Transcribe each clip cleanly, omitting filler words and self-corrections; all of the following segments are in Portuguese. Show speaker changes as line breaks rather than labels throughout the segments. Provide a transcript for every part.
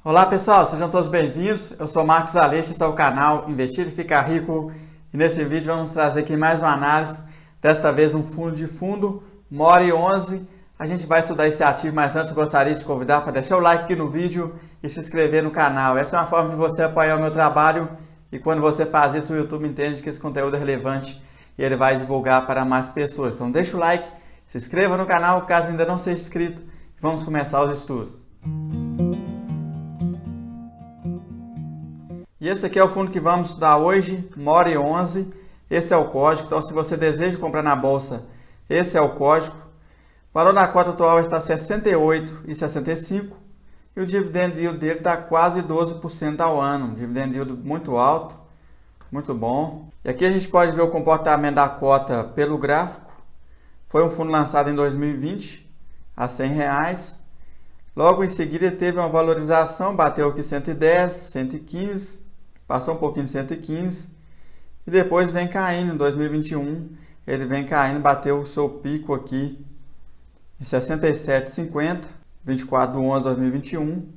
Olá pessoal, sejam todos bem-vindos. Eu sou Marcos Aleixo, esse é o canal Investir e Ficar Rico. E nesse vídeo vamos trazer aqui mais uma análise, desta vez um fundo de fundo, More 11. A gente vai estudar esse ativo, mas antes eu gostaria de te convidar para deixar o like aqui no vídeo e se inscrever no canal. Essa é uma forma de você apoiar o meu trabalho e quando você faz isso o YouTube entende que esse conteúdo é relevante e ele vai divulgar para mais pessoas. Então deixa o like, se inscreva no canal caso ainda não seja inscrito e vamos começar os estudos. E esse aqui é o fundo que vamos estudar hoje, More 11. Esse é o código, então se você deseja comprar na bolsa, esse é o código. O valor da cota atual está R$ 68,65 e o dividend yield dele está quase 12% ao ano. Dividend yield muito alto, muito bom. E aqui a gente pode ver o comportamento da cota pelo gráfico. Foi um fundo lançado em 2020 a R$ 100. Logo em seguida teve uma valorização, bateu aqui 110, 115, passou um pouquinho de 115 e depois vem caindo. Em 2021 ele vem caindo, bateu o seu pico aqui em 67,50, 24 de 11 de 2021.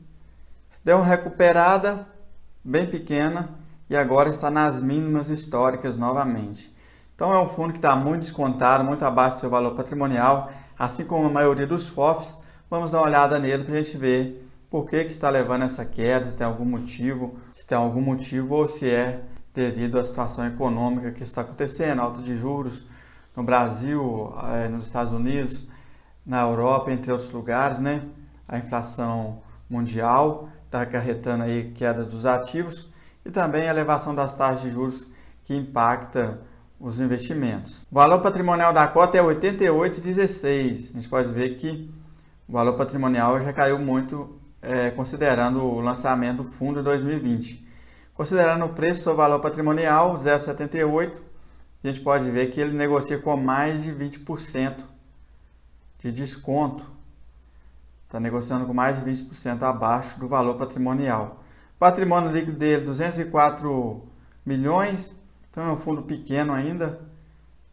Deu uma recuperada bem pequena e agora está nas mínimas históricas novamente. Então é um fundo que está muito descontado, muito abaixo do seu valor patrimonial, assim como a maioria dos FOFs. Vamos dar uma olhada nele para a gente ver por que está levando essa queda, se tem algum motivo, ou se é devido à situação econômica que está acontecendo, alta de juros no Brasil, nos Estados Unidos, na Europa, entre outros lugares, né? A inflação mundial está acarretando aí quedas dos ativos e também a elevação das taxas de juros que impacta os investimentos. O valor patrimonial da cota é 88,16. A gente pode ver que o valor patrimonial já caiu muito, considerando o lançamento do fundo em 2020. Considerando o preço do seu valor patrimonial, 0,78, a gente pode ver que ele negocia com mais de 20% de desconto. Está negociando com mais de 20% abaixo do valor patrimonial. O patrimônio líquido dele, 204 milhões, então é um fundo pequeno ainda.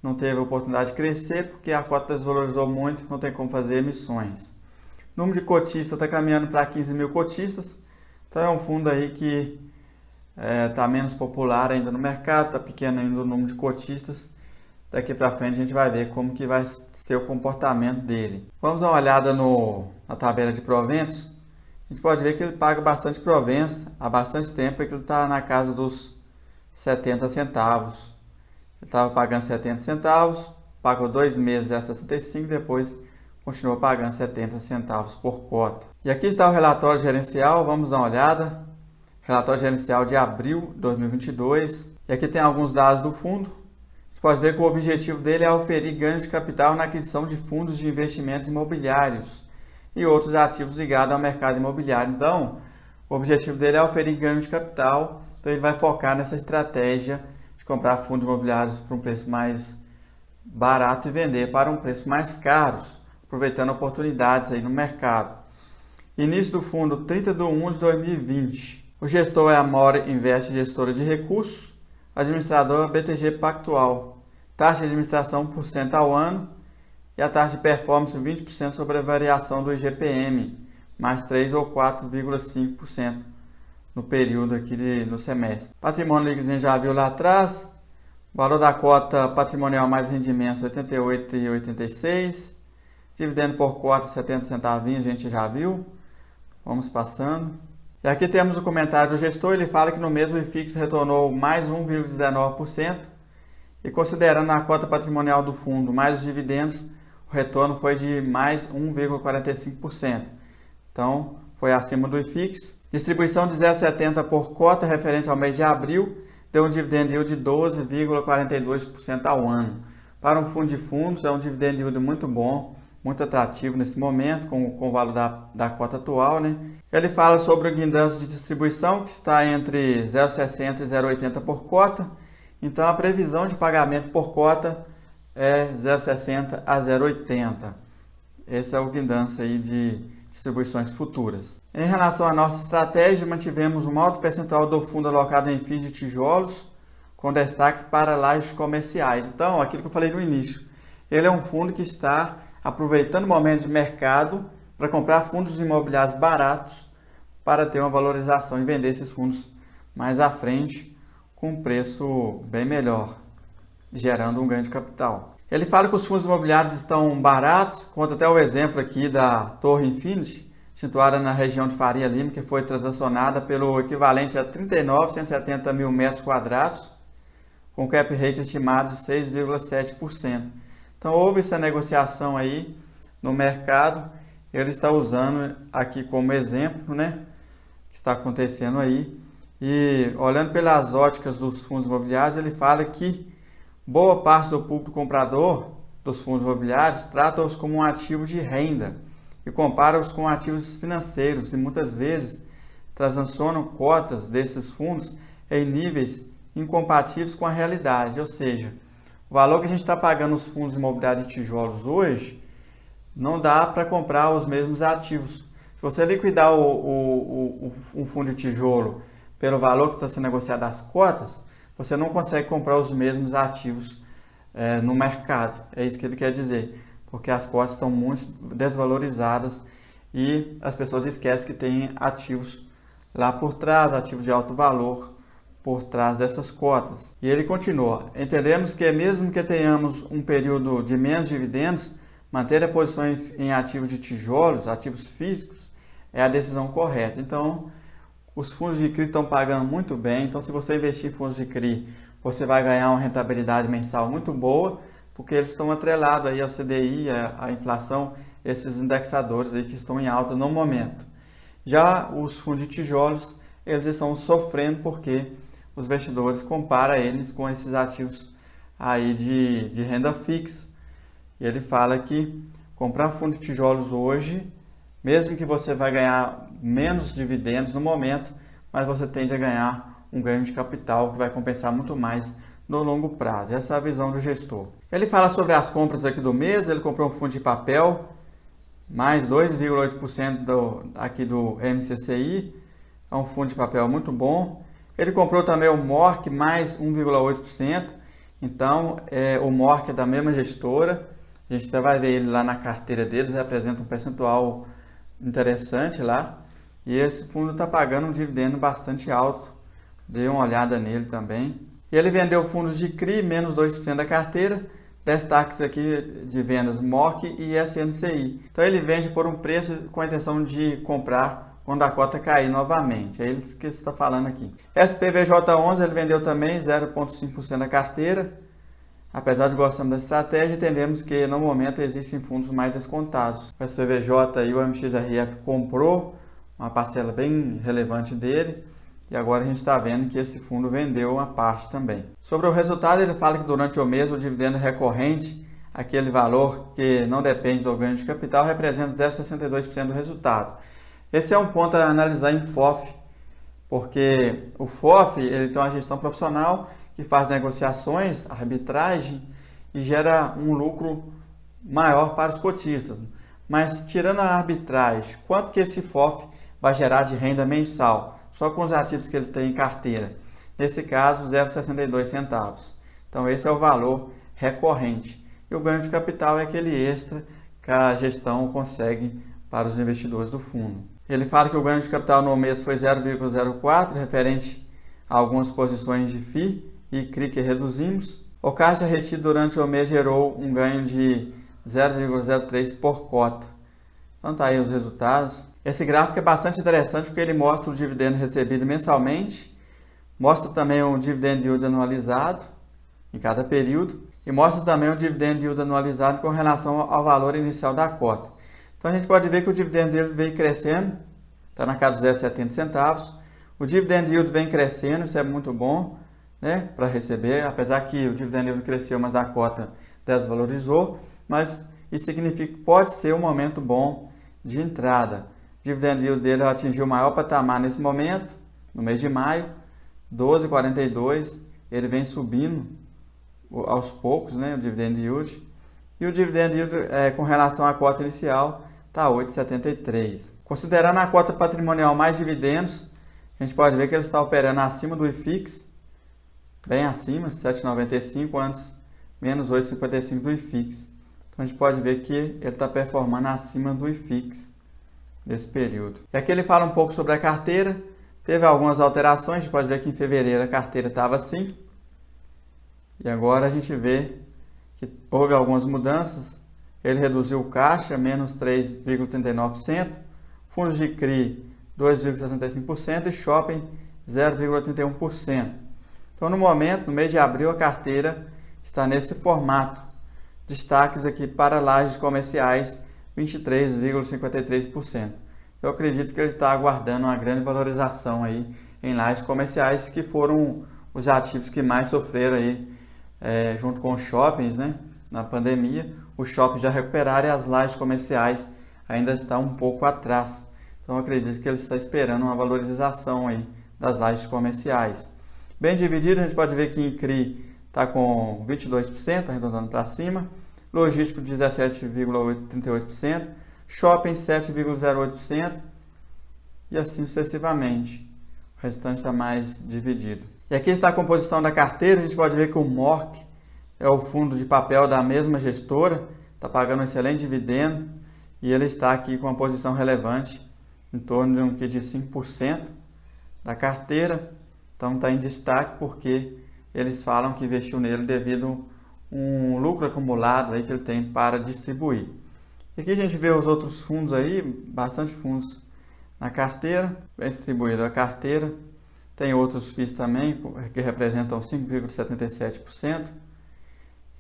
Não teve a oportunidade de crescer porque a cota desvalorizou muito, não tem como fazer emissões. O número de cotistas está caminhando para 15 mil cotistas, então é um fundo aí que está menos popular ainda no mercado, está pequeno ainda o número de cotistas. Daqui para frente a gente vai ver como que vai ser o comportamento dele. Vamos dar uma olhada na tabela de proventos. A gente pode ver que ele paga bastante proventos há bastante tempo, e que ele está na casa dos 70 centavos. Ele estava pagando 70 centavos, pagou 2 meses a 65, depois continuou pagando 70 centavos por cota. E aqui está o relatório gerencial, vamos dar uma olhada. Relatório gerencial de abril de 2022. E aqui tem alguns dados do fundo. A gente pode ver que o objetivo dele é oferir ganhos de capital na aquisição de fundos de investimentos imobiliários e outros ativos ligados ao mercado imobiliário. Então, o objetivo dele é oferir ganho de capital. Então, ele vai focar nessa estratégia de comprar fundos imobiliários por um preço mais barato e vender para um preço mais caro, aproveitando oportunidades aí no mercado. Início do fundo, 30 de 1 de 2020. O gestor é a More Invest, gestora de recursos. O administrador é a BTG Pactual. Taxa de administração 1% ao ano e a taxa de performance 20% sobre a variação do IGPM, mais 3 ou 4,5% no período aqui no semestre. Patrimônio líquido a gente já viu lá atrás. O valor da cota patrimonial mais rendimentos 88,86. Dividendo por cota 70 centavinhos, a gente já viu. Vamos passando. E aqui temos o comentário do gestor. Ele fala que no mês o IFIX retornou mais 1,19%. E considerando a cota patrimonial do fundo mais os dividendos, o retorno foi de mais 1,45%. Então, foi acima do IFIX. Distribuição de 0,70 por cota referente ao mês de abril deu um dividend yield de 12,42% ao ano. Para um fundo de fundos é um dividend yield muito bom, muito atrativo nesse momento, com o valor da cota atual, né? Ele fala sobre o guidance de distribuição, que está entre 0,60 e 0,80 por cota. Então, a previsão de pagamento por cota é 0,60 a 0,80. Esse é o guidance aí de distribuições futuras. Em relação à nossa estratégia, mantivemos um alto percentual do fundo alocado em FIIs de tijolos, com destaque para lajes comerciais. Então, aquilo que eu falei no início, ele é um fundo que está aproveitando o momento de mercado para comprar fundos imobiliários baratos para ter uma valorização e vender esses fundos mais à frente com um preço bem melhor, gerando um ganho de capital. Ele fala que os fundos imobiliários estão baratos, conta até o exemplo aqui da Torre Infinity, situada na região de Faria Lima, que foi transacionada pelo equivalente a 39.170 mil metros quadrados, com cap rate estimado de 6,7%. Então houve essa negociação aí no mercado, ele está usando aqui como exemplo, né, que está acontecendo aí. E olhando pelas óticas dos fundos imobiliários, ele fala que boa parte do público comprador dos fundos imobiliários trata-os como um ativo de renda e compara-os com ativos financeiros e muitas vezes transacionam cotas desses fundos em níveis incompatíveis com a realidade, ou seja, o valor que a gente está pagando nos fundos imobiliários de tijolos hoje não dá para comprar os mesmos ativos. Se você liquidar um fundo de tijolo pelo valor que está sendo negociado as cotas, você não consegue comprar os mesmos ativos no mercado. É isso que ele quer dizer, porque as cotas estão muito desvalorizadas e as pessoas esquecem que tem ativos lá por trás, ativos de alto valor por trás dessas cotas. E ele continua: entendemos que mesmo que tenhamos um período de menos dividendos, manter a posição em ativos de tijolos, ativos físicos, é a decisão correta. Então, os fundos de CRI estão pagando muito bem, então se você investir em fundos de CRI, você vai ganhar uma rentabilidade mensal muito boa, porque eles estão atrelados aí ao CDI, à inflação, esses indexadores aí que estão em alta no momento. Já os fundos de tijolos, eles estão sofrendo porque os investidores comparam eles com esses ativos aí de renda fixa. E ele fala que comprar fundo de tijolos hoje, mesmo que você vai ganhar menos dividendos no momento, mas você tende a ganhar um ganho de capital que vai compensar muito mais no longo prazo. Essa é a visão do gestor. Ele fala sobre as compras aqui do mês. Ele comprou um fundo de papel, mais 2,8% aqui do MCCI, é um fundo de papel muito bom. Ele comprou também o MORC, mais 1,8%, então o MORC é da mesma gestora, a gente até vai ver ele lá na carteira deles, representa um percentual interessante lá, e esse fundo está pagando um dividendo bastante alto, dê uma olhada nele também. E ele vendeu fundos de CRI, menos 2% da carteira, destaques aqui de vendas MORC e SNCI. Então ele vende por um preço com a intenção de comprar quando a cota cair novamente. É isso que ele está falando aqui. SPVJ11 ele vendeu também 0,5% da carteira. Apesar de gostarmos da estratégia, entendemos que no momento existem fundos mais descontados. O SPVJ e o MXRF comprou uma parcela bem relevante dele. E agora a gente está vendo que esse fundo vendeu uma parte também. Sobre o resultado, ele fala que durante o mês o dividendo recorrente, aquele valor que não depende do ganho de capital, representa 0,62% do resultado. Esse é um ponto a analisar em FOF, porque o FOF ele tem uma gestão profissional que faz negociações, arbitragem e gera um lucro maior para os cotistas. Mas tirando a arbitragem, quanto que esse FOF vai gerar de renda mensal? Só com os ativos que ele tem em carteira. Nesse caso, 0,62 centavos. Então, esse é o valor recorrente. E o ganho de capital é aquele extra que a gestão consegue para os investidores do fundo. Ele fala que o ganho de capital no mês foi 0,04, referente a algumas posições de FI e CRI que reduzimos. O caixa retido durante o mês gerou um ganho de 0,03 por cota. Então, tá aí os resultados. Esse gráfico é bastante interessante porque ele mostra o dividendo recebido mensalmente, mostra também o dividend yield anualizado em cada período e mostra também o dividend yield anualizado com relação ao valor inicial da cota. Então a gente pode ver que o dividendo dele veio crescendo, está na casa dos 0,70 centavos. O dividend yield vem crescendo, isso é muito bom, né, para receber, apesar que o dividend yield cresceu, mas a cota desvalorizou, mas isso significa que pode ser um momento bom de entrada. O dividend yield dele atingiu o maior patamar nesse momento, no mês de maio, 12,42. Ele vem subindo aos poucos, né, o dividend yield. E o dividend yield com relação à cota inicial está 8,73. Considerando a cota patrimonial mais dividendos, a gente pode ver que ele está operando acima do IFIX, bem acima, 7,95 antes, menos 8,55 do IFIX. Então a gente pode ver que ele está performando acima do IFIX. nesse período. E aqui ele fala um pouco sobre a carteira. Teve algumas alterações, a gente pode ver que em fevereiro a carteira estava assim. E agora a gente vê que houve algumas mudanças. Ele reduziu o caixa, menos 3,39%, fundos de CRI 2,65% e shopping 0,81%. Então no momento, no mês de abril, a carteira está nesse formato. Destaques aqui para lajes comerciais 23,53%. Eu acredito que ele está aguardando uma grande valorização aí em lajes comerciais, que foram os ativos que mais sofreram aí, junto com os shoppings, né, na pandemia. Os shoppings já recuperaram e as lajes comerciais ainda estão um pouco atrás. Então eu acredito que ele está esperando uma valorização aí das lajes comerciais. Bem dividido, a gente pode ver que em CRI está com 22%, arredondando para cima. Logístico 17,38%. Shopping 7,08% e assim sucessivamente. O restante está mais dividido. E aqui está a composição da carteira. A gente pode ver que o MORC é o fundo de papel da mesma gestora, está pagando um excelente dividendo e ele está aqui com uma posição relevante em torno de 5% da carteira. Então está em destaque porque eles falam que investiu nele devido a um lucro acumulado aí que ele tem para distribuir. E aqui a gente vê os outros fundos aí, bastante fundos na carteira, bem distribuído a carteira. Tem outros FIIs também, que representam 5,77%.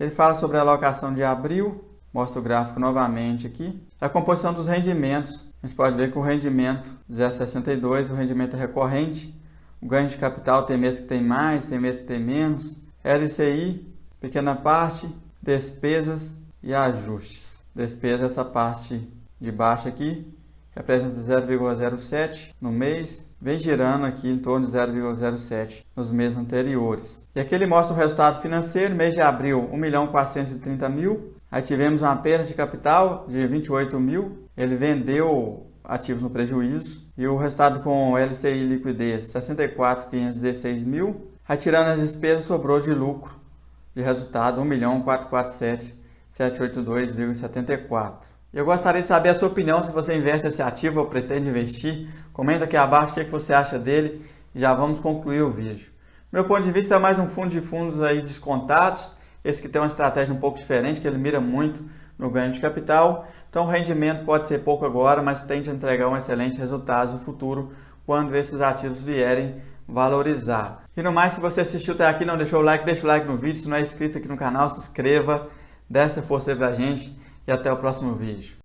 Ele fala sobre a alocação de abril, mostra o gráfico novamente aqui. A composição dos rendimentos, a gente pode ver que o rendimento 0,62, o rendimento é recorrente. O ganho de capital tem mês que tem mais, tem mês que tem menos. LCI, pequena parte, despesas e ajustes. Despesa, essa parte de baixo aqui, representa 0,07 no mês, vem girando aqui em torno de 0,07 nos meses anteriores. E aqui ele mostra o resultado financeiro, mês de abril, 1.430.000, aí tivemos uma perda de capital de 28 mil, ele vendeu ativos no prejuízo, e o resultado com LCI e liquidez, 64.516 mil, aí tirando as despesas, sobrou de lucro, de resultado, 1.447.782,74. Eu gostaria de saber a sua opinião, se você investe nesse ativo ou pretende investir. Comenta aqui abaixo o que você acha dele e já vamos concluir o vídeo. Meu ponto de vista é mais um fundo de fundos aí descontados, esse que tem uma estratégia um pouco diferente, que ele mira muito no ganho de capital. Então o rendimento pode ser pouco agora, mas tende a entregar um excelente resultado no futuro quando esses ativos vierem valorizar. E no mais, se você assistiu até aqui, não deixou o like, deixa o like no vídeo. Se não é inscrito aqui no canal, se inscreva, dê essa força aí pra gente e até o próximo vídeo.